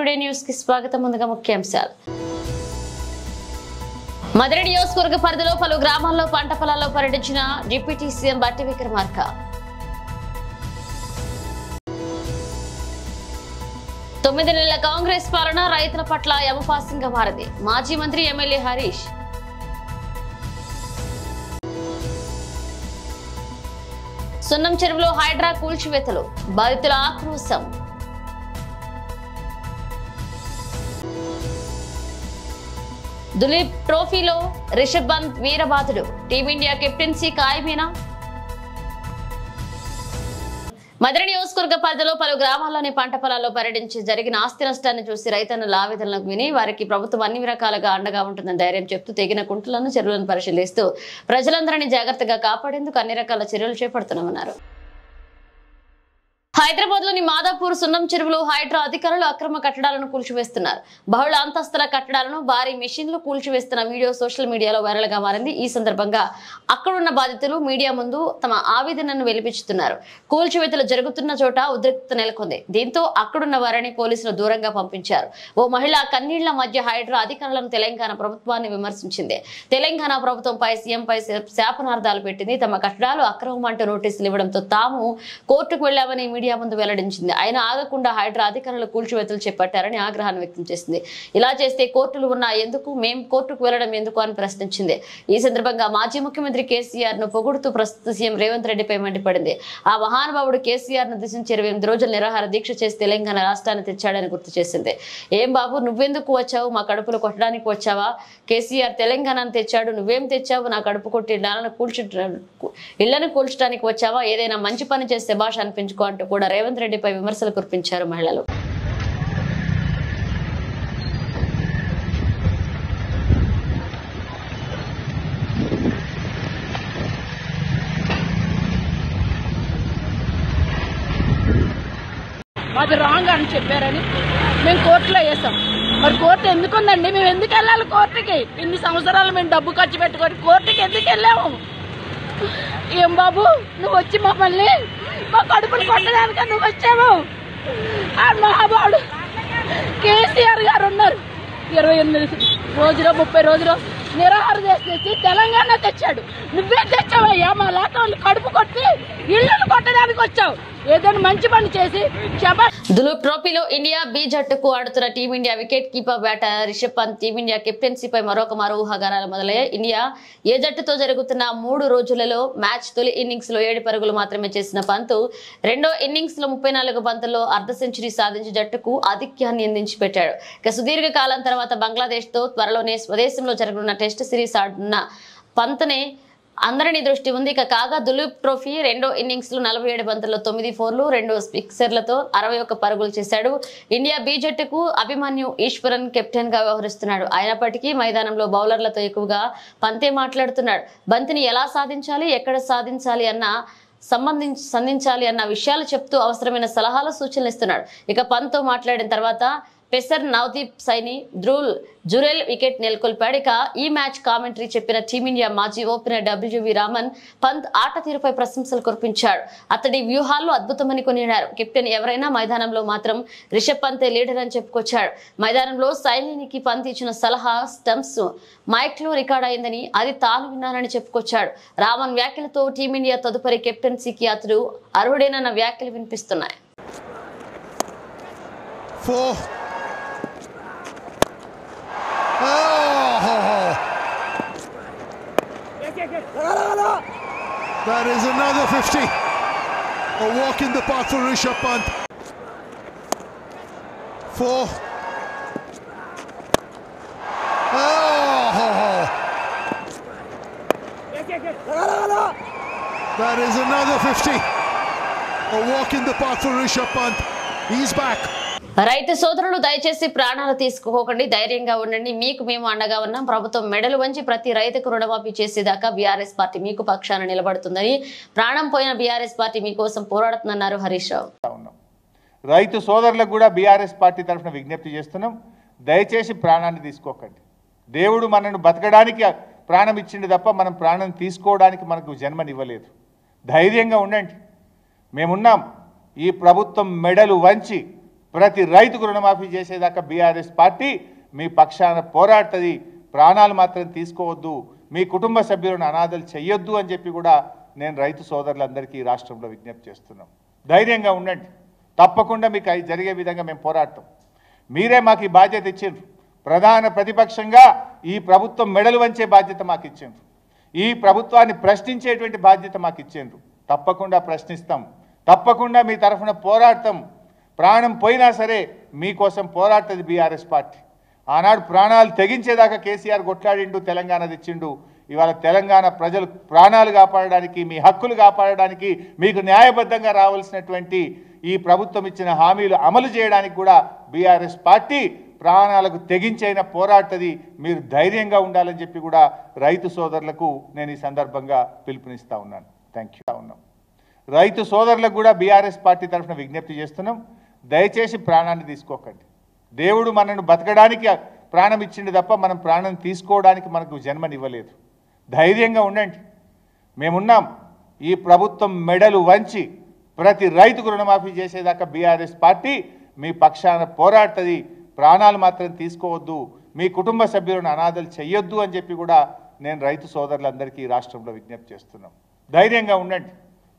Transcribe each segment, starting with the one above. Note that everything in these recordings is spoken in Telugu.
టుడే న్యూస్ కి స్వాగతం. ముందుగా ముఖ్యాంశాలు. మధుర నియోజకవర్గ పరిధిలో పలు గ్రామాల్లో పంట పొలాల్లో పర్యటించిన డిప్యూటీ సీఎం బట్టి విక్రమార్క. తొమ్మిది నెలల కాంగ్రెస్ పాలన రైతుల పట్ల యమపాసంగా మారింది. మాజీ మంత్రి ఎమ్మెల్యే హరీష్. సున్నం చెరువులో హైడ్రా కూల్చివేతలు, బాధితుల ఆక్రోశం. దులీప్ ట్రోఫీలో రిషబ్ పంత్ వీరబాదుడు, టీమిండియా కెప్టెన్సీ ఖాయమేనా? మధుర నియోజకవర్గ పరిధిలో పలు గ్రామాల్లోని పంట పొలాల్లో పర్యటించి జరిగిన ఆస్తి నష్టాన్ని చూసి రైతన్నుల ఆవేదనలకు విని వారికి ప్రభుత్వం అన్ని రకాలుగా అండగా ఉంటుందని ధైర్యం చెప్తూ తెగిన కుంటలను, చెరువులను పరిశీలిస్తూ ప్రజలందరినీ జాగ్రత్తగా కాపాడేందుకు అన్ని రకాల చర్యలు చేపడుతున్నామన్నారు. హైదరాబాద్ లోని మాదాపూర్ సున్నం చెరువులో హైడ్రా అధికారులు అక్రమ కట్టడాలను కూల్చివేస్తున్నారు. బహుళ అంతస్తుల కట్టడాలను భారీ మెషిన్లు కూల్చివేస్తున్న వీడియో సోషల్ మీడియాలో వైరల్ గా మారింది. ఈ సందర్భంగా అక్కడున్న బాధితులు మీడియా ముందు తమ ఆవేదనను వెలిపించుతున్నారు. కూల్చివేతలు జరుగుతున్న చోట ఉద్రిక్తత నెలకొంది. దీంతో అక్కడున్న వారిని పోలీసులు దూరంగా పంపించారు. ఓ మహిళ కన్నీళ్ల మధ్య హైడ్రా అధికారులను తెలంగాణ ప్రభుత్వాన్ని విమర్శించింది. తెలంగాణ ప్రభుత్వంపై సీఎంపై శాపనార్థాలు పెట్టింది. తమ కట్టడాలు అక్రమం అంటూ నోటీసులు ఇవ్వడంతో తాము కోర్టుకు వెళ్లామని మీడియా ముందు వెల్లడించింది. ఆయన ఆగకుండా హైడ్రా అధికారులు కూల్చివేతలు చేపట్టారని ఆగ్రహాన్ని వ్యక్తం చేసింది. ఇలా చేస్తే కోర్టులు ఉన్నా ఎందుకు, మేం కోర్టుకు వెళ్లడం ఎందుకు అని ప్రశ్నించింది. ఈ సందర్భంగా మాజీ ముఖ్యమంత్రి కేసీఆర్ ను పొగుడుతూ ప్రస్తుత సీఎం రేవంత్ రెడ్డిపై మండిపడింది. ఆ మహానుభావుడు కేసీఆర్ ను దిశించి 28 రోజులు నిరాహార దీక్ష చేసి తెలంగాణ రాష్ట్రాన్ని తెచ్చాడని గుర్తు చేసింది. ఏం బాబు, నువ్వెందుకు వచ్చావు? మా కడుపులు కొట్టడానికి వచ్చావా? కేసీఆర్ తెలంగాణను తెచ్చాడు, నువ్వేం తెచ్చావు? నా కడుపు కొట్టి ఇళ్లను కూల్చడానికి వచ్చావా? ఏదైనా మంచి పని చేస్తే భాష అనిపించుకో అంటూ కూడా రేవంత్ రెడ్డిపై విమర్శలు కురిపించారు మహిళలు. అది రాంగ్ అని చెప్పారని మేము కోర్టులో వేసాం. మరి కోర్టు ఎందుకు ఉందండి? మేము ఎందుకు వెళ్ళాలి కోర్టుకి? ఇన్ని సంవత్సరాలు మేము డబ్బు ఖర్చు పెట్టుకొని కోర్టుకి ఎందుకు వెళ్ళాము? ఏం బాబు, నువ్వు వచ్చి మమ్మల్ని మా కడుపులు కొట్టడానికి నువ్వు వచ్చావు? ఆ మహాబావుడు కేసీఆర్ గారు ఉన్నారు. 28 రోజులు 30 రోజులు నిరాహార చేసి తెలంగాణ తెచ్చాడు. నువ్వే తెచ్చావయ్యా? మా లాటోళ్ళు కడుపు కొట్టి ఇళ్లను కొట్టడానికి వచ్చావు. ఏదైనా మంచి పని చేసి దులీప్ ట్రోఫీలో ఇండియా బి జట్టుకు ఆడుతున్న team India wicket keeper batter Rishabh Pant team India కెప్టెన్సీపై మరొక ఊహాగానాలు మొదలయ్యాయి. ఇండియా ఏ జట్టుతో జరుగుతున్న 3 రోజులలో మ్యాచ్ తొలి ఇన్నింగ్స్ లో 7 పరుగులు మాత్రమే చేసిన పంత్ రెండో ఇన్నింగ్స్ లో 34 బంతుల్లో అర్ధ సెంచరీ సాధించి జట్టుకు ఆధిక్యాన్ని అందించి పెట్టాడు. ఇక సుదీర్ఘ కాలం తర్వాత బంగ్లాదేశ్ తో త్వరలోనే స్వదేశంలో జరగనున్న టెస్ట్ సిరీస్ ఆడుతున్న పంత్నే అందరినీ దృష్టి ఉంది. ఇక కాగా దులీప్ ట్రోఫీ రెండో ఇన్నింగ్స్ లో 47 బంతుల్లో 9 ఫోర్లు 2 సిక్సర్లతో 61 పరుగులు చేశాడు. ఇండియా బి జట్టుకు అభిమన్యు ఈశ్వరన్ కెప్టెన్ గా వ్యవహరిస్తున్నాడు. అయినప్పటికీ మైదానంలో బౌలర్లతో ఎక్కువగా పంతే మాట్లాడుతున్నాడు. బంతిని ఎలా సాధించాలి, ఎక్కడ సాధించాలి సంధించాలి అన్న విషయాలు చెప్తూ అవసరమైన సలహాలు, సూచనలు ఇస్తున్నాడు. ఇక పంత్తో మాట్లాడిన తర్వాత పెసర్ నవదీప్ సైని జురెల్ వికెట్ నెలకొల్పాడు. ఇక ఈ మ్యాచ్ కామెంటరీ చెప్పిన టీమిండియా మాజీ ఓపెనర్ డబ్ల్యూవి రామన్ పంత్ ఆట తీరుపై ప్రశంసలు కురిపించాడు. అతడి వ్యూహాల్లో అద్భుతమని కొనియాడారు. కెప్టెన్ ఎవరైనా మైదానంలో మాత్రం రిషబ్ పంతే లీడర్ అని చెప్పుకొచ్చాడు. మైదానంలో సైనికి పంత్ ఇచ్చిన సలహా స్టంప్స్ మైక్ లో రికార్డ్ అయిందని, అది తాను విన్నానని చెప్పుకొచ్చాడు. రామన్ వ్యాఖ్యలతో టీమిండియా తదుపరి కెప్టెన్సీకి అతడు అర్హుడేనన్న వ్యాఖ్యలు వినిపిస్తున్నాయి. That is another 50. A walk in the park for Rishabh Pant. 4. That is another 50. A walk in the park for Rishabh Pant. He's back. రైతు సోదరులు దయచేసి ప్రాణాలు తీసుకోకండి, ధైర్యంగా ఉండండి. మీకు మేము అండగా ఉన్నాం. ప్రభుత్వం మెడలు వంచి ప్రతి రైతుకు రుణమాఫీ చేసేదాకా బీఆర్ఎస్ పార్టీ మీకు పక్షాన నిలబడుతుందని, ప్రాణం పోయిన బీఆర్ఎస్ పార్టీ మీకోసం పోరాడుతుందన్నారు హరీష్ రావు. రైతు సోదరులకు కూడా బీఆర్ఎస్ పార్టీ తరఫున విజ్ఞప్తి చేస్తున్నాం. దయచేసి ప్రాణాన్ని తీసుకోకండి. దేవుడు మనను బతకడానికి ప్రాణం ఇచ్చింది తప్ప మనం ప్రాణం తీసుకోవడానికి మనకు జన్మనివ్వలేదు. ధైర్యంగా ఉండండి, మేమున్నాం. ఈ ప్రభుత్వం మెడలు వంచి ప్రతి రైతుకు రుణమాఫీ చేసేదాకా బీఆర్ఎస్ పార్టీ మీ పక్షాన పోరాడుతుంది. ప్రాణాలు మాత్రం తీసుకోవద్దు, మీ కుటుంబ సభ్యులను అనాథలు చెయ్యొద్దు అని చెప్పి కూడా నేను రైతు సోదరులందరికీ ఈ రాష్ట్రంలో విజ్ఞప్తి చేస్తున్నాం. ధైర్యంగా ఉండండి, తప్పకుండా మీకు అవి జరిగే విధంగా మేము పోరాడతాం. మీరే మాకు ఈ బాధ్యత ఇచ్చిండ్రు. ప్రధాన ప్రతిపక్షంగా ఈ ప్రభుత్వం మెడలు వంచే బాధ్యత మాకు ఇచ్చిండ్రు. ఈ ప్రభుత్వాన్ని ప్రశ్నించేటువంటి బాధ్యత మాకు ఇచ్చిండ్రు. తప్పకుండా ప్రశ్నిస్తాం, తప్పకుండా మీ తరఫున పోరాడతాం. ప్రాణం పోయినా సరే మీకోసం పోరాడుతుంది బీఆర్ఎస్ పార్టీ. ఆనాడు ప్రాణాలు తెగించేదాకా కేసీఆర్ కొట్లాడిండు, తెలంగాణ తెచ్చిండు. ఇవాళ తెలంగాణ ప్రజలు ప్రాణాలు కాపాడడానికి, మీ హక్కులు కాపాడడానికి, మీకు న్యాయబద్ధంగా రావాల్సినటువంటి ఈ ప్రభుత్వం ఇచ్చిన హామీలు అమలు చేయడానికి కూడా బీఆర్ఎస్ పార్టీ ప్రాణాలకు తెగించైన పోరాడుతుంది. మీరు ధైర్యంగా ఉండాలని చెప్పి కూడా రైతు సోదరులకు నేను ఈ సందర్భంగా పిలుపునిస్తా ఉన్నాను. Thank you. రైతు సోదరులకు కూడా బీఆర్ఎస్ పార్టీ తరఫున విజ్ఞప్తి చేస్తున్నాం. దయచేసి ప్రాణాన్ని తీసుకోకండి. దేవుడు మనను బతకడానికి ప్రాణం ఇచ్చిండు తప్ప మనం ప్రాణం తీసుకోవడానికి మనకు జన్మనివ్వలేదు. ధైర్యంగా ఉండండి, మేమున్నాం. ఈ ప్రభుత్వం మెడలు వంచి ప్రతి రైతుకు రుణమాఫీ చేసేదాకా బీఆర్ఎస్ పార్టీ మీ పక్షాన పోరాడుతుంది. ప్రాణాలు మాత్రం తీసుకోవద్దు, మీ కుటుంబ సభ్యులను అనాథలు చెయ్యొద్దు అని చెప్పి కూడా నేను రైతు సోదరులందరికీ ఈ రాష్ట్రంలో విజ్ఞప్తి చేస్తున్నాం. ధైర్యంగా ఉండండి,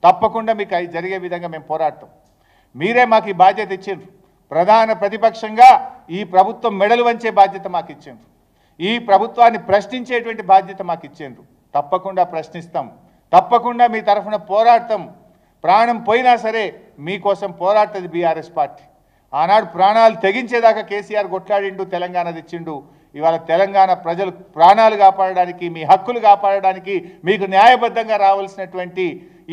తప్పకుండా మీకు అవి జరిగే విధంగా మేము పోరాడతాం. మీరే మాకు ఈ బాధ్యత ఇచ్చిండ్రు. ప్రధాన ప్రతిపక్షంగా ఈ ప్రభుత్వం మెడలు వంచే బాధ్యత మాకు ఇచ్చిండ్రు. ఈ ప్రభుత్వాన్ని ప్రశ్నించేటువంటి బాధ్యత మాకు ఇచ్చిండ్రు. తప్పకుండా ప్రశ్నిస్తాం, తప్పకుండా మీ తరఫున పోరాడతాం. ప్రాణం పోయినా సరే మీకోసం పోరాడుతుంది బీఆర్ఎస్ పార్టీ. ఆనాడు ప్రాణాలు తెగించేదాకా కేసీఆర్ కొట్లాడిండు, తెలంగాణ తెచ్చిండు. ఇవాళ తెలంగాణ ప్రజలు ప్రాణాలు కాపాడడానికి, మీ హక్కులు కాపాడడానికి, మీకు న్యాయబద్ధంగా రావాల్సినటువంటి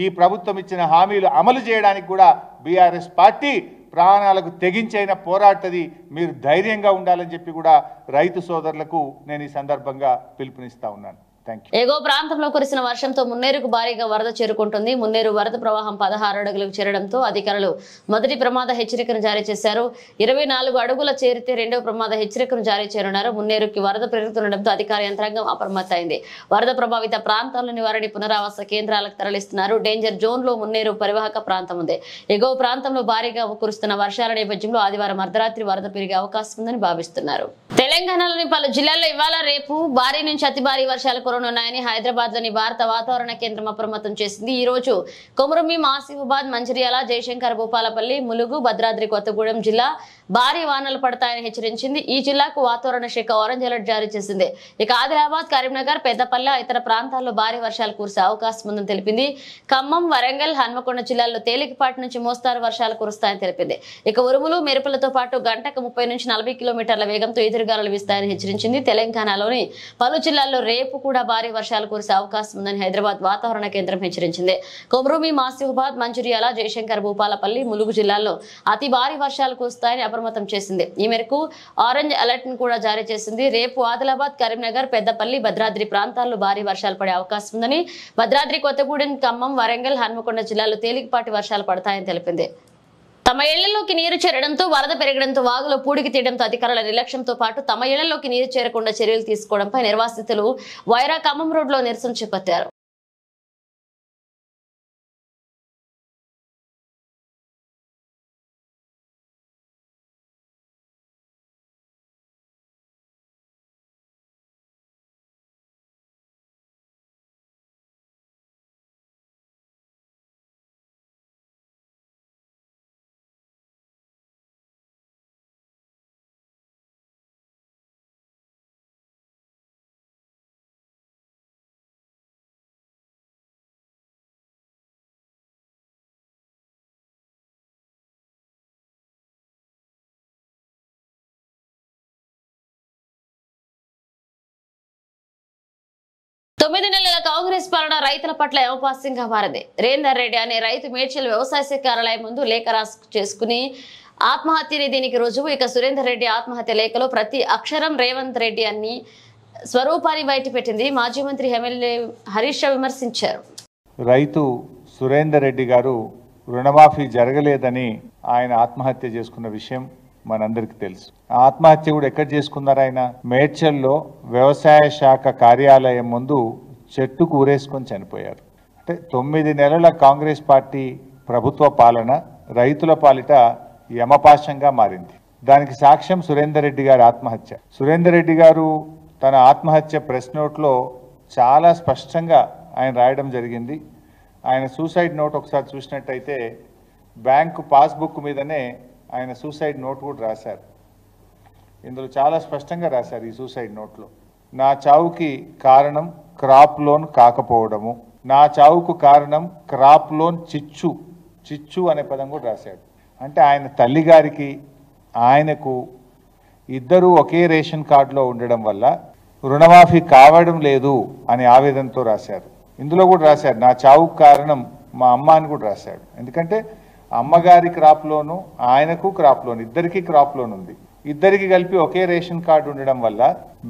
ఈ ప్రభుత్వం ఇచ్చిన హామీలు అమలు చేయడానికి కూడా బీఆర్ఎస్ పార్టీ ప్రాణాలకు తెగించైన పోరాడుతుంది. మీరు ధైర్యంగా ఉండాలని చెప్పి కూడా రైతు సోదరులకు నేను ఈ సందర్భంగా పిలుపునిస్తా ఉన్నాను. ఎగువ ప్రాంతంలో కురిసిన వర్షంతో మున్నేరుకు భారీగా వరద చేరుకుంటుంది. మున్నేరు వరద ప్రవాహం 16 అడుగులకు చేరడంతో అధికారులు మొదటి ప్రమాద హెచ్చరికను జారీ చేశారు. 24 అడుగుల చేరితే రెండవ ప్రమాద హెచ్చరికను జారీ చేయనున్నారు. మున్నేరుకి వరద పెరుగుతుండటంతో అధికార యంత్రాంగం అప్రమత్తమైంది. వరద ప్రభావిత ప్రాంతాల్లోని వారిని పునరావాస కేంద్రాలకు తరలిస్తున్నారు. డేంజర్ జోన్ లో మున్నేరు పరివాహక ప్రాంతం ఉంది. ఎగువ ప్రాంతంలో భారీగా కురుస్తున్న వర్షాల నేపథ్యంలో ఆదివారం అర్ధరాత్రి వరద పెరిగే అవకాశం ఉందని భావిస్తున్నారు. తెలంగాణలోని పలు జిల్లాల్లో ఇవాళ రేపు భారీ నుంచి అతి భారీ వర్షాలు కురనున్నాయని హైదరాబాద్ లోని భారత వాతావరణ కేంద్రం అప్రమత్తం చేసింది. ఈ రోజు కొమురంభీం, ఆసిఫాబాద్, మంచిర్యాల, జయశంకర్, భూపాలపల్లి, ములుగు, భద్రాద్రి కొత్తగూడెం జిల్లా భారీ వానలు పడతాయని హెచ్చరించింది. ఈ జిల్లాకు వాతావరణ శాఖ ఆరెంజ్ అలర్ట్ జారీ చేసింది. ఇక ఆదిలాబాద్, కరీంనగర్, పెద్దపల్లి ఇతర ప్రాంతాల్లో భారీ వర్షాలు కురిసే అవకాశం ఉందని తెలిపింది. ఖమ్మం, వరంగల్, హన్మకొండ జిల్లాల్లో తేలికపాటి నుంచి మోస్తారు వర్షాలు కురుస్తాయని తెలిపింది. ఇక ఉరుములు, మెరుపులతో పాటు గంటకు 30 నుంచి 40 కిలోమీటర్ల వేగంతో ఎదురుగాలులు వీస్తాయని హెచ్చరించింది. తెలంగాణలోని పలు జిల్లాల్లో రేపు కూడా భారీ వర్షాలు కురిసే అవకాశం ఉందని హైదరాబాద్ వాతావరణ కేంద్రం హెచ్చరించింది. కొమురంభీం, ఆసిఫాబాద్, మంచిర్యాల, జయశంకర్, భూపాలపల్లి, ములుగు జిల్లాల్లో అతి భారీ వర్షాలు కురుస్తాయని అప్రమత్తం చేసింది. ఈ మేరకు ఆరెంజ్ అలర్ట్ ను కూడా జారీ చేసింది. రేపు ఆదిలాబాద్, కరీంనగర్, పెద్దపల్లి, భద్రాద్రి ప్రాంతాల్లో భారీ వర్షాలు పడే అవకాశం ఉందని, భద్రాద్రి కొత్తగూడెం, ఖమ్మం, వరంగల్, హన్మకొండ జిల్లాల్లో తేలికపాటి వర్షాలు పడతాయని తెలిపింది. తమ ఇళ్లలోకి నీరు చేరడంతో వరద పెరగడంతో వాగులో పూడికి తీయడంతో అధికారుల నిర్లక్ష్యంతో పాటు తమ ఇళ్లలోకి నీరు చేరకుండా చర్యలు తీసుకోవడంపై నిర్వాసితులు వైరా ఖమ్మం రోడ్లో నిరసన చేపట్టారు. తొమ్మిది నెలల కాంగ్రెస్ పాలన రైతుల పట్ల ఏమపాస్యంగా మారింది. రేందర్ రెడ్డి అనే రైతు మేడ్చల్ వ్యవసాయ శాఖ కార్యాలయం ముందు లేఖ చేసుకుని ఆత్మహత్యని దీనికి రుజువు. ఇక సురేందర్ రెడ్డి ఆత్మహత్య లేఖలో ప్రతి అక్షరం రేవంత్ రెడ్డి అన్ని స్వరూపాన్ని బయటపెట్టింది. మాజీ మంత్రి ఎమ్మెల్యే హరీష్ రావు విమర్శించారు. రైతు సురేందర్ రెడ్డి గారు రుణమాఫీ జరగలేదని ఆయన ఆత్మహత్య చేసుకున్న విషయం మనందరికీ తెలుసు. ఆత్మహత్య కూడా ఎక్కడ చేసుకున్నారు ఆయన? మేడ్చల్లో వ్యవసాయ శాఖ కార్యాలయం ముందు చెట్టుకు ఊరేసుకొని చనిపోయారు. అంటే 9 నెలల కాంగ్రెస్ పార్టీ ప్రభుత్వ పాలన రైతుల పాలిట యమపాశంగా మారింది. దానికి సాక్ష్యం సురేందర్ రెడ్డి గారి ఆత్మహత్య. సురేందర్ రెడ్డి గారు తన ఆత్మహత్య ప్రెస్ నోట్లో చాలా స్పష్టంగా ఆయన రాయడం జరిగింది. ఆయన సూసైడ్ నోట్ ఒకసారి చూసినట్టయితే బ్యాంకు పాస్బుక్ మీదనే ఆయన సూసైడ్ నోట్ కూడా రాశారు. ఇందులో చాలా స్పష్టంగా రాశారు ఈ సూసైడ్ నోట్లో, నా చావుకి కారణం క్రాప్ లోన్ కాకపోవడము, నా చావుకు కారణం క్రాప్ లోన్ చిచ్చు అనే పదం కూడా రాశాడు. అంటే ఆయన తల్లి గారికి ఆయనకు ఇద్దరూ ఒకే రేషన్ కార్డులో ఉండడం వల్ల రుణమాఫీ కావడం లేదు అని ఆవేదనతో రాశారు. ఇందులో కూడా రాశారు నా చావుకు కారణం మా అమ్మ అని కూడా రాశాడు. ఎందుకంటే అమ్మగారి క్రాప్ లోను ఆయనకు క్రాప్ లోన్, ఇద్దరికి క్రాప్ లోన్ ఉంది. ఇద్దరికి కలిపి ఒకే రేషన్ కార్డు ఉండడం వల్ల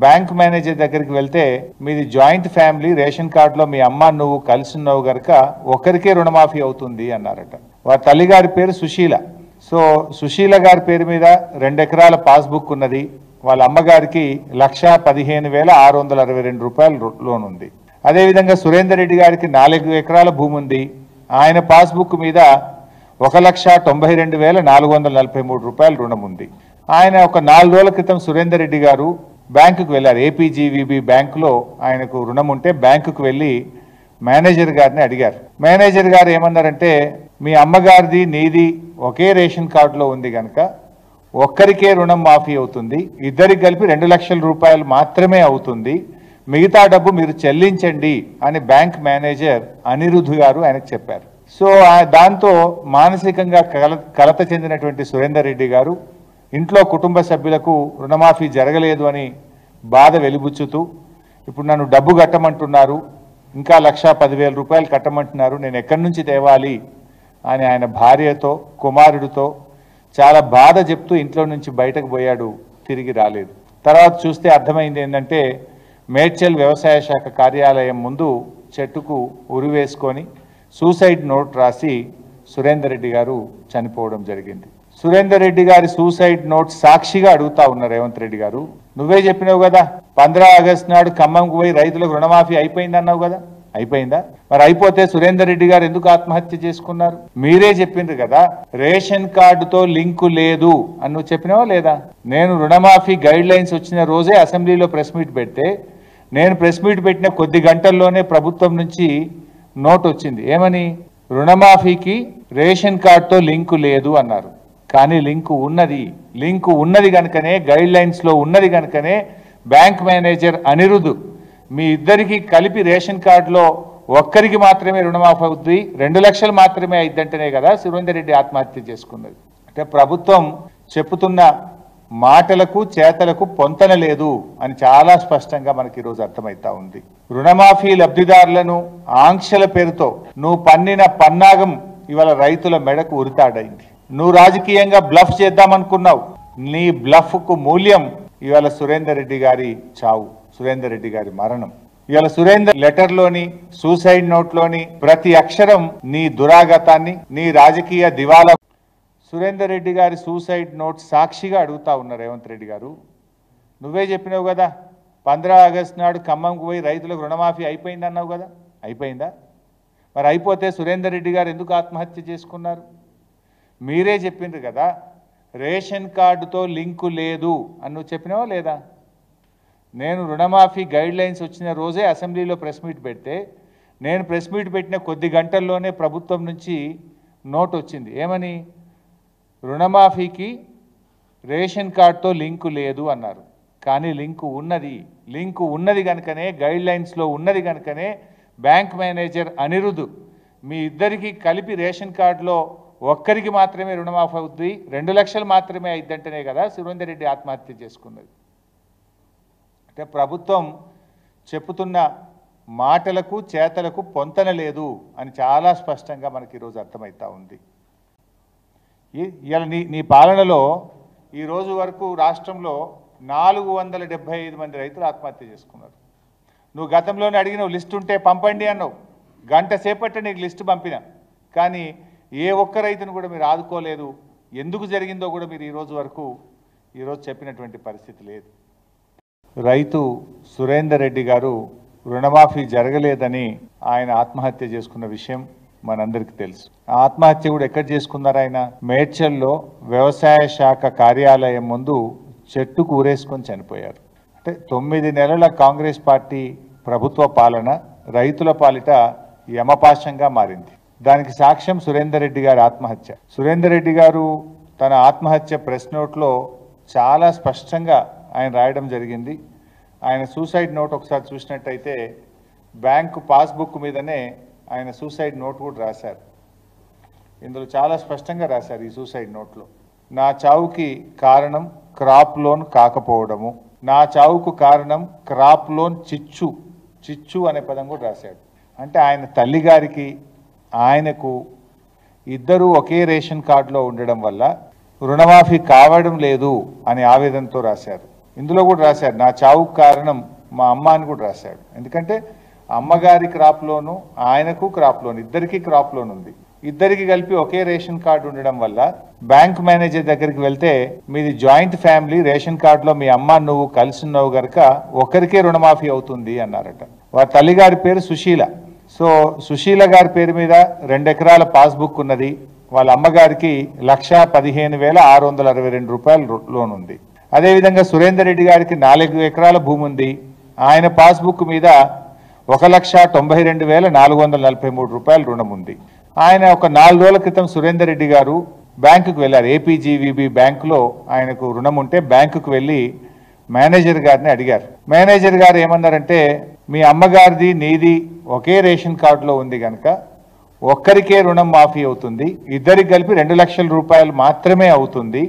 బ్యాంక్ మేనేజర్ దగ్గరికి వెళ్తే మీది జాయింట్ ఫ్యామిలీ, రేషన్ కార్డులో మీ అమ్మ నువ్వు కలిసి ఉన్నావు గనక ఒకరికే రుణమాఫీ అవుతుంది అన్నారట. వారి తల్లిగారి పేరు సుశీల. సో సుశీల గారి పేరు మీద 2 ఎకరాల పాస్బుక్ ఉన్నది. వాళ్ళ అమ్మగారికి 1,15,662 రూపాయలు లోన్ ఉంది. అదేవిధంగా సురేందర్ రెడ్డి గారికి 4 ఎకరాల భూమి ఉంది. ఆయన పాస్బుక్ మీద 1,92,443 రూపాయలు రుణం ఉంది. ఆయన ఒక 4 రోజుల క్రితం సురేందర్ రెడ్డి గారు బ్యాంకుకు వెళ్ళారు. ఏపీజీవీబీ బ్యాంకులో ఆయనకు రుణం ఉంటే బ్యాంకుకు వెళ్ళి మేనేజర్ గారిని అడిగారు. మేనేజర్ గారు ఏమన్నారంటే మీ అమ్మగారిది నీది ఒకే రేషన్ కార్డులో ఉంది కనుక ఒక్కరికే రుణం మాఫీ అవుతుంది, ఇద్దరికి కలిపి 2 లక్షల రూపాయలు మాత్రమే అవుతుంది, మిగతా డబ్బు మీరు చెల్లించండి అని బ్యాంక్ మేనేజర్ అనిరుద్ధ్ గారు ఆయనకు చెప్పారు. సో దాంతో మానసికంగా కలత చెందినటువంటి సురేందర్ రెడ్డి గారు ఇంట్లో కుటుంబ సభ్యులకు రుణమాఫీ జరగలేదు అని బాధ వెలిబుచ్చుతూ ఇప్పుడు నన్ను డబ్బు కట్టమంటున్నారు, ఇంకా 1,10,000 రూపాయలు కట్టమంటున్నారు, నేను ఎక్కడి నుంచి తేవాలి అని ఆయన భార్యతో కుమారుడితో చాలా బాధ చెప్తూ ఇంట్లో నుంచి బయటకు పోయాడు, తిరిగి రాలేదు. తర్వాత చూస్తే అర్థమైంది ఏంటంటే మేడ్చల్ వ్యవసాయ శాఖ కార్యాలయం ముందు చెట్టుకు ఉరివేసుకొని సూసైడ్ నోట్ రాసి సురేందర్ రెడ్డి గారు చనిపోవడం జరిగింది. సురేందర్ రెడ్డి గారి సూసైడ్ నోట్ సాక్షిగా అడుగుతా ఉన్నారు రేవంత్ రెడ్డి గారు, నువ్వే చెప్పినావు కదా 15 ఆగస్టు నాడు ఖమ్మంకు పోయి రైతులకు రుణమాఫీ అయిపోయింది అన్నావు కదా, అయిపోయిందా? మరి అయిపోతే సురేందర్ రెడ్డి గారు ఎందుకు ఆత్మహత్య చేసుకున్నారు? మీరే చెప్పిండ్రు కదా రేషన్ కార్డుతో లింకు లేదు అని నువ్వు చెప్పినావా లేదా? నేను రుణమాఫీ గైడ్ లైన్స్ వచ్చిన రోజే అసెంబ్లీలో ప్రెస్ మీట్ పెడితే నేను ప్రెస్ మీట్ పెట్టిన కొద్ది గంటల్లోనే ప్రభుత్వం నుంచి నోట్ వచ్చింది. ఏమని? రుణమాఫీకి రేషన్ కార్డుతో లింకు లేదు అన్నారు. కానీ లింకు ఉన్నది కనుకనే గైడ్ లైన్స్లో ఉన్నది కనుకనే బ్యాంక్ మేనేజర్ అనిరుద్ధ్ మీ ఇద్దరికి కలిపి రేషన్ కార్డులో ఒక్కరికి మాత్రమే రుణమాఫీ అవుతుంది, 2 లక్షలు మాత్రమే అయిద్దంటేనే కదా సురేందర్ రెడ్డి ఆత్మహత్య చేసుకున్నది. అంటే ప్రభుత్వం చెప్పుతున్న మాటలకు చేతలకు పొంతన లేదు అని చాలా స్పష్టంగా మనకి ఈరోజు అర్థమవుతా ఉంది. రుణమాఫీ లబ్ధిదారులను ఆంక్షల పేరుతో నువ్వు పన్నిన పన్నాగం ఇవాళ రైతుల మెడకు ఉరితాడైంది. నువ్వు రాజకీయంగా బ్లఫ్ చేద్దామనుకున్నావు, నీ బ్లఫ్కు మూల్యం ఇవాళ సురేందర్ రెడ్డి గారి చావు, సురేందర్ రెడ్డి గారి మరణం. ఇవాళ సురేందర్ లెటర్లోని సూసైడ్ నోట్లోని ప్రతి అక్షరం నీ దురాగతాన్ని, నీ రాజకీయ దివాలా. సురేందర్ రెడ్డి గారి సూసైడ్ నోట్ సాక్షిగా అడుగుతా ఉన్నారు రేవంత్ రెడ్డి గారు, నువ్వే చెప్పినావు కదా 15 ఆగస్టు నాడు ఖమ్మంకు పోయి రైతులకు రుణమాఫీ అయిపోయింది అన్నావు కదా, అయిపోయిందా? మరి అయిపోతే సురేందర్ రెడ్డి గారు ఎందుకు ఆత్మహత్య చేసుకున్నారు? మీరే చెప్పిండ్రు కదా రేషన్ కార్డుతో లింకు లేదు అని నువ్వు చెప్పినావా లేదా? నేను రుణమాఫీ గైడ్ లైన్స్ వచ్చిన రోజే అసెంబ్లీలో ప్రెస్ మీట్ పెడితే నేను ప్రెస్ మీట్ పెట్టిన కొద్ది గంటల్లోనే ప్రభుత్వం నుంచి నోట్ వచ్చింది. ఏమని? రుణమాఫీకి రేషన్ కార్డుతో లింకు లేదు అన్నారు. కానీ లింకు ఉన్నది కనుకనే గైడ్ లైన్స్లో ఉన్నది కనుకనే బ్యాంక్ మేనేజర్ అనిరుద్ధ్ మీ ఇద్దరికి కలిపి రేషన్ కార్డులో ఒక్కరికి మాత్రమే రుణమాఫీ అవుతుంది, 2 లక్షలు మాత్రమే అయిద్దంటేనే కదా సురేందర్ రెడ్డి ఆత్మహత్య చేసుకున్నది. అంటే ప్రభుత్వం చెప్పుతున్న మాటలకు చేతలకు పొంతన లేదు అని చాలా స్పష్టంగా మనకి ఈరోజు అర్థమవుతా ఉంది. ఇవాళ నీ పాలనలో ఈరోజు వరకు రాష్ట్రంలో 475 మంది రైతులు ఆత్మహత్య చేసుకున్నారు. నువ్వు గతంలోనే అడిగిన లిస్ట్ ఉంటే పంపండి అన్నావు, గంట సేపట్టే నీకు లిస్టు పంపిన, కానీ ఏ ఒక్క రైతును కూడా మీరు ఆదుకోలేదు. ఎందుకు జరిగిందో కూడా మీరు ఈరోజు చెప్పినటువంటి పరిస్థితి లేదు. రైతు సురేందర్ రెడ్డి గారు రుణమాఫీ జరగలేదని ఆయన ఆత్మహత్య చేసుకున్న విషయం మనందరికీ తెలుసు. ఆత్మహత్య కూడా ఎక్కడ చేసుకున్నారు ఆయన? మేడ్చల్లో వ్యవసాయ శాఖ కార్యాలయం ముందు చెట్టుకు ఊరేసుకొని చనిపోయారు. అంటే 9 నెలల కాంగ్రెస్ పార్టీ ప్రభుత్వ పాలన రైతుల పాలిట యమపాశంగా మారింది. దానికి సాక్ష్యం సురేందర్ రెడ్డి గారి ఆత్మహత్య. సురేందర్ రెడ్డి గారు తన ఆత్మహత్య ప్రెస్ నోట్లో చాలా స్పష్టంగా ఆయన రాయడం జరిగింది. ఆయన సూసైడ్ నోట్ ఒకసారి చూసినట్టయితే బ్యాంకు పాస్బుక్ మీదనే ఆయన సూసైడ్ నోట్ కూడా రాశారు. ఇందులో చాలా స్పష్టంగా రాశారు ఈ సూసైడ్ నోట్లో, నా చావుకి కారణం క్రాప్ లోన్ కాకపోవడము, నా చావుకు కారణం క్రాప్ లోన్ చిచ్చు అనే పదం కూడా రాశాడు. అంటే ఆయన తల్లిగారికి ఆయనకు ఇద్దరు ఒకే రేషన్ కార్డులో ఉండడం వల్ల రుణమాఫీ కావడం లేదు అని ఆవేదనతో రాశారు. ఇందులో కూడా రాశారు నా చావుకు కారణం మా అమ్మ అని కూడా రాశాడు. ఎందుకంటే అమ్మగారి క్రాప్ లోను ఆయనకు క్రాప్ లోన్, ఇద్దరికి క్రాప్ లోన్ ఉంది. ఇద్దరికి కలిపి ఒకే రేషన్ కార్డు ఉండడం వల్ల బ్యాంక్ మేనేజర్ దగ్గరికి వెళ్తే మీది జాయింట్ ఫ్యామిలీ, రేషన్ కార్డులో మీ అమ్మ నువ్వు కలిసి ఉన్నావు గనక ఒకరికే రుణమాఫీ అవుతుంది అన్నారట. వారి తల్లిగారి పేరు సుశీల. సో సుశీల గారి పేరు మీద 2 ఎకరాల పాస్బుక్ ఉన్నది. వాళ్ళ అమ్మగారికి 1,15,662 రూపాయలు లోన్ ఉంది. అదేవిధంగా సురేందర్ రెడ్డి గారికి 4 ఎకరాల భూమి ఉంది. ఆయన పాస్బుక్ మీద 1,92,443 రూపాయలు రుణం ఉంది. ఆయన ఒక 4 రోజుల క్రితం సురేందర్ రెడ్డి గారు బ్యాంకుకు వెళ్ళారు. ఏపీజీవీబీ బ్యాంకులో ఆయనకు రుణం ఉంటే బ్యాంకుకు వెళ్ళి మేనేజర్ గారిని అడిగారు. మేనేజర్ గారు ఏమన్నారంటే మీ అమ్మగారిది నీది ఒకే రేషన్ కార్డులో ఉంది కనుక ఒక్కరికే రుణం మాఫీ అవుతుంది, ఇద్దరికి కలిపి 2 లక్షల రూపాయలు మాత్రమే అవుతుంది,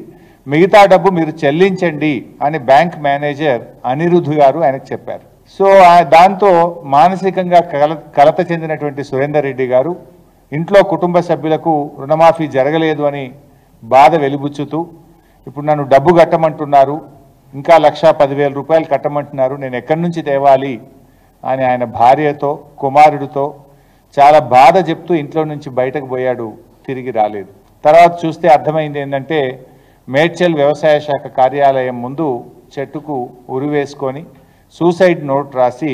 మిగతా డబ్బు మీరు చెల్లించండి అని బ్యాంక్ మేనేజర్ అనిరుద్ధ్ గారు ఆయనకు చెప్పారు. సో దాంతో మానసికంగా కలత చెందినటువంటి సురేందర్ రెడ్డి గారు ఇంట్లో కుటుంబ సభ్యులకు రుణమాఫీ జరగలేదు అని బాధ వెలిబుచ్చుతూ ఇప్పుడు నన్ను డబ్బు కట్టమంటున్నారు, ఇంకా 1,10,000 రూపాయలు కట్టమంటున్నారు, నేను ఎక్కడి నుంచి తేవాలి అని ఆయన భార్యతో కుమారుడితో చాలా బాధ చెప్తూ ఇంట్లో నుంచి బయటకు పోయాడు. తిరిగి రాలేదు. తర్వాత చూస్తే అర్థమైంది ఏంటంటే మేడ్చల్ వ్యవసాయ శాఖ కార్యాలయం ముందు చెట్టుకు ఉరివేసుకొని సూసైడ్ నోట్ రాసి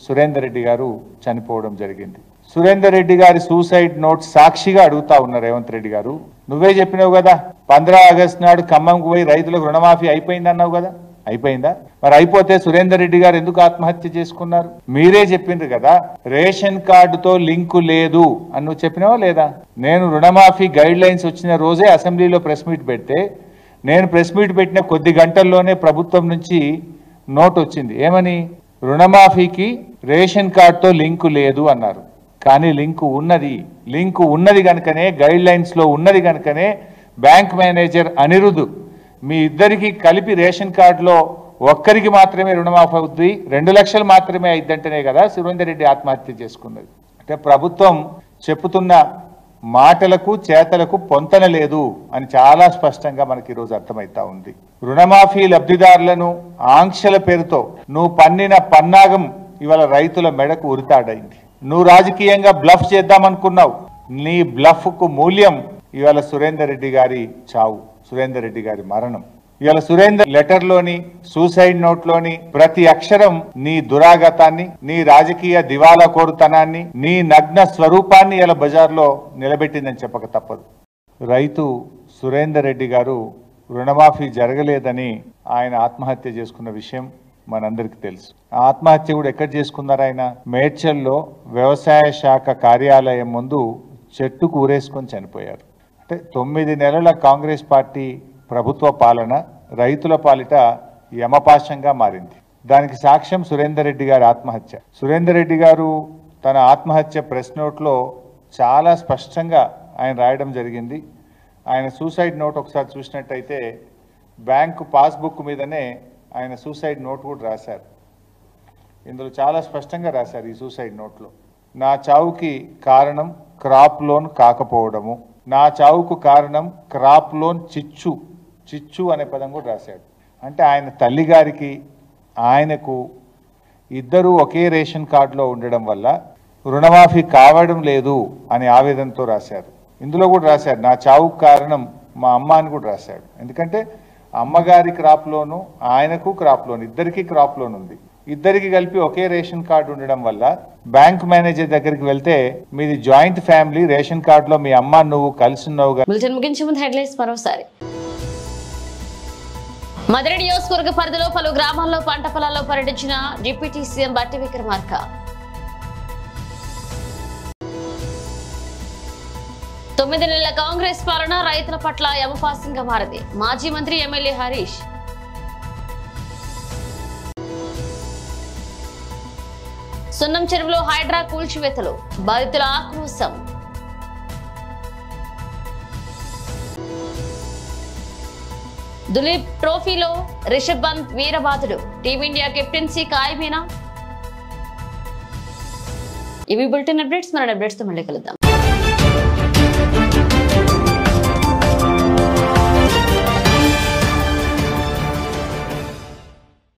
సురేందర్ రెడ్డి గారు చనిపోవడం జరిగింది. సురేందర్ రెడ్డి గారి సూసైడ్ నోట్ సాక్షిగా అడుగుతా ఉన్నారు రేవంత్ రెడ్డి గారు, నువ్వే చెప్పినావు కదా 15 ఆగస్టు నాడు ఖమ్మంకు పోయి రైతులకు రుణమాఫీ అయిపోయింది అన్నావు కదా, అయిపోయిందా? మరి అయిపోతే సురేందర్ రెడ్డి గారు ఎందుకు ఆత్మహత్య చేసుకున్నారు? మీరే చెప్పిండ్రు కదా రేషన్ కార్డుతో లింకు లేదు అని నువ్వు చెప్పినావా లేదా? నేను రుణమాఫీ గైడ్ లైన్స్ వచ్చిన రోజే అసెంబ్లీలో ప్రెస్ మీట్ పెడితే నేను ప్రెస్ మీట్ పెట్టిన కొద్ది గంటల్లోనే ప్రభుత్వం నుంచి నోట్ వచ్చింది. ఏమని? రుణమాఫీకి రేషన్ కార్డుతో లింకు లేదు అన్నారు. కానీ లింకు ఉన్నది కనుకనే గైడ్ లైన్స్లో ఉన్నది కనుకనే బ్యాంక్ మేనేజర్ అనిరుద్ధ్ మీ ఇద్దరికి కలిపి రేషన్ కార్డులో ఒక్కరికి మాత్రమే రుణమాఫీ అవుద్ది, 2 లక్షలు మాత్రమే అయిద్దంటేనే కదా సురేందర్ రెడ్డి ఆత్మహత్య చేసుకున్నది. అంటే ప్రభుత్వం చెప్పుతున్న మాటలకు చేతలకు పొంతన లేదు అని చాలా స్పష్టంగా మనకి ఈరోజు అర్థమవుతా ఉంది. రుణమాఫీ లబ్ధిదారులను ఆంక్షల పేరుతో నువ్వు పన్నిన పన్నాగం ఇవాళ రైతుల మెడకు ఉరితాడైంది. నువ్వు రాజకీయంగా బ్లఫ్ చేద్దామనుకున్నావు. నీ బ్లఫ్కు మూల్యం ఇవాళ సురేందర్ రెడ్డి గారి చావు, సురేందర్ రెడ్డి గారి మరణం. ఇవాళ సురేందర్ లెటర్లోని సూసైడ్ నోట్లోని ప్రతి అక్షరం నీ దురాగతాన్ని, నీ రాజకీయ దివాలా కోరుతనాన్ని, నీ నగ్న స్వరూపాన్ని ఇలా బజార్లో నిలబెట్టిందని చెప్పక తప్పదు. రైతు సురేందర్ రెడ్డి గారు రుణమాఫీ జరగలేదని ఆయన ఆత్మహత్య చేసుకున్న విషయం మనందరికీ తెలుసు. ఆత్మహత్య కూడా ఎక్కడ చేసుకున్నారు ఆయన? మేడ్చల్లో వ్యవసాయ శాఖ కార్యాలయం ముందు చెట్టుకు ఊరేసుకొని చనిపోయారు. అంటే 9 నెలల కాంగ్రెస్ పార్టీ ప్రభుత్వ పాలన రైతుల పాలిట యమపాశంగా మారింది. దానికి సాక్ష్యం సురేందర్ రెడ్డి గారి ఆత్మహత్య. సురేందర్ రెడ్డి గారు తన ఆత్మహత్య ప్రెస్ నోట్లో చాలా స్పష్టంగా ఆయన రాయడం జరిగింది. ఆయన సూసైడ్ నోట్ ఒకసారి చూసినట్టయితే బ్యాంకు పాస్బుక్ మీదనే ఆయన సూసైడ్ నోట్ కూడా రాశారు. ఇందులో చాలా స్పష్టంగా రాశారు ఈ సూసైడ్ నోట్లో, నా చావుకి కారణం క్రాప్ లోన్ కాకపోవడము, నా చావుకు కారణం క్రాప్ లోన్ చిచ్చు అనే పదం కూడా రాశాడు. అంటే ఆయన తల్లిగారికి ఆయనకు ఇద్దరు ఒకే రేషన్ కార్డులో ఉండడం వల్ల రుణమాఫీ కావడం లేదు అని ఆవేదనతో రాశారు. ఇందులో కూడా రాశారు నా చావుకు కారణం మా అమ్మ అని కూడా రాశాడు. ఎందుకంటే అమ్మగారి క్రాప్ లోను ఆయనకు క్రాప్ లోన్, ఇద్దరికి క్రాప్ లోన్ ఉంది. ఇద్దరికి కలిపి ఒకే రేషన్ కార్డు ఉండడం వల్ల బ్యాంక్ మేనేజర్ దగ్గరికి వెళ్తే మీది జాయింట్ ఫ్యామిలీ, రేషన్ కార్డులో మీ అమ్మ నువ్వు కలిసి ఉన్నావు. బులెటిన్ ముగించే ముందు హెడ్లైన్స్ మరోసారి. మదిరి నియోజకవర్గ పరిధిలో పలు గ్రామాల్లో పంట పొలాల్లో పర్యటించిన డిప్యూటీ సీఎం బట్టి విక్రమార్క. తొమ్మిది నెలల కాంగ్రెస్ పాలన రైతుల పట్ల యమపాసంగా మారింది. మాజీ మంత్రి ఎమ్మెల్యే హరీష్. సున్నం చెరువులో హైడ్రా కూల్చివేతలు, బాధితుల ఆక్రోశం. దులీప్ ట్రోఫీలో రిషబ్ పంత్ వీరబాదుడు, టీమిండియా కెప్టెన్సీ ఖాయమేనా? ఇవి బులెటిన్ అప్డేట్స్. మన అప్డేట్స్ తో మళ్ళీ కలుద్దాం.